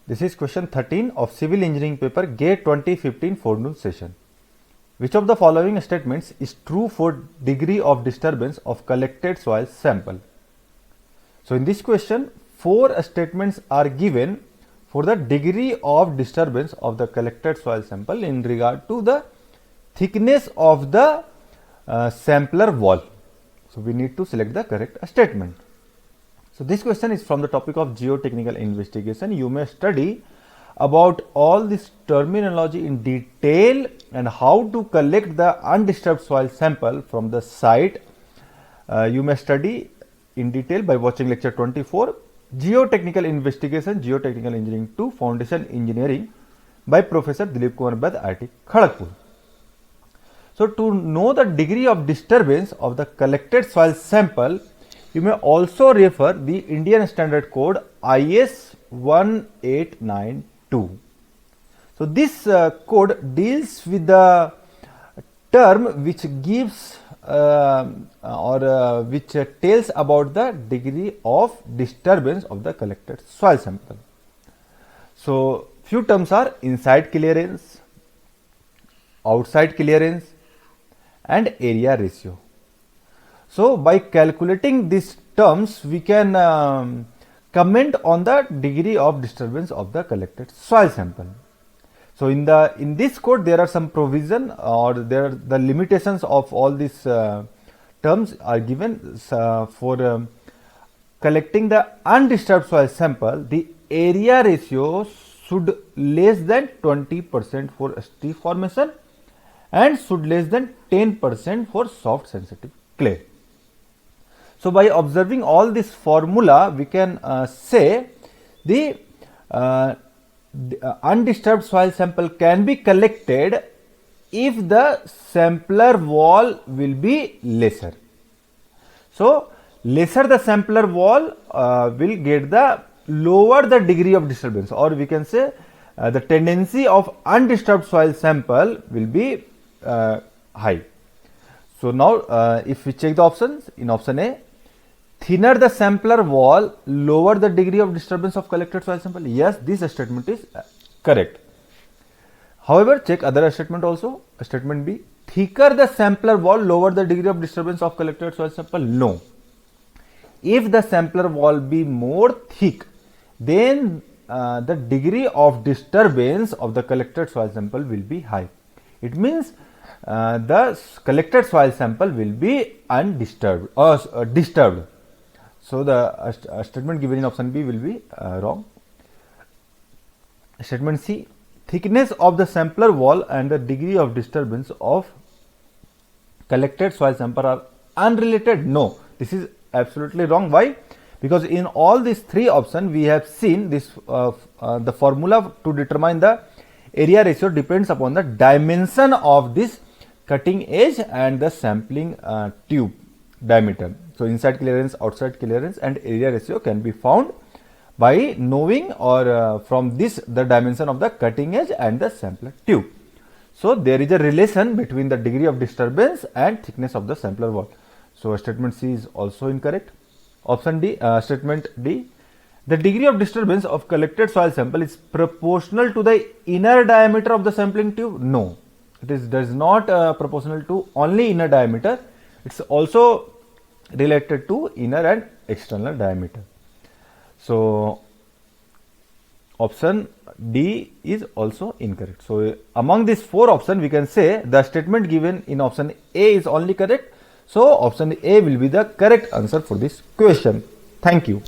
This is question 13 of Civil Engineering paper GATE 2015 forenoon session. Which of the following statements is true for degree of disturbance of collected soil sample? So in this question, 4 statements are given for the degree of disturbance of the collected soil sample in regard to the thickness of the sampler wall. So we need to select the correct statement. So this question is from the topic of geotechnical investigation. You may study about all this terminology in detail and how to collect the undisturbed soil sample from the site. You may study in detail by watching lecture 24, Geotechnical Investigation, Geotechnical Engineering 2, Foundation Engineering by Professor Dilip Kumar Baid, IIT Kharagpur. So to know the degree of disturbance of the collected soil sample, you may also refer the Indian Standard Code IS 1892. So this code deals with the term which gives which tells about the degree of disturbance of the collected soil sample. So few terms are inside clearance, outside clearance and area ratio. So by calculating these terms, we can comment on the degree of disturbance of the collected soil sample. So in this code, there are some provision or the limitations of all these terms are given for collecting the undisturbed soil sample. The area ratio should less than 20% for steep formation and should less than 10% for soft sensitive clay. So by observing all this formula, we can say the undisturbed soil sample can be collected if the sampler wall will be lesser. So lesser the sampler wall will get the lower the degree of disturbance, or we can say the tendency of undisturbed soil sample will be high. So now if we check the options, in option A, thinner the sampler wall, lower the degree of disturbance of collected soil sample. Yes, this statement is correct. However, check other statement also. Statement B, thicker the sampler wall, lower the degree of disturbance of collected soil sample. No. If the sampler wall be more thick, then the degree of disturbance of the collected soil sample will be high. It means the collected soil sample will be undisturbed or disturbed. So the statement given in option B will be wrong. Statement C, thickness of the sampler wall and the degree of disturbance of collected soil sample are unrelated. No, this is absolutely wrong. Why? Because in all these 3 options we have seen this the formula to determine the area ratio depends upon the dimension of this cutting edge and the sampling tube diameter. So inside clearance, outside clearance and area ratio can be found by knowing or from this the dimension of the cutting edge and the sampler tube. So there is a relation between the degree of disturbance and thickness of the sampler wall. So statement C is also incorrect. Option D, statement D, the degree of disturbance of collected soil sample is proportional to the inner diameter of the sampling tube. No, it is not proportional to only inner diameter. It's also related to inner and external diameter. So option D is also incorrect. So among these 4 options, we can say the statement given in option A is only correct. So option A will be the correct answer for this question. Thank you.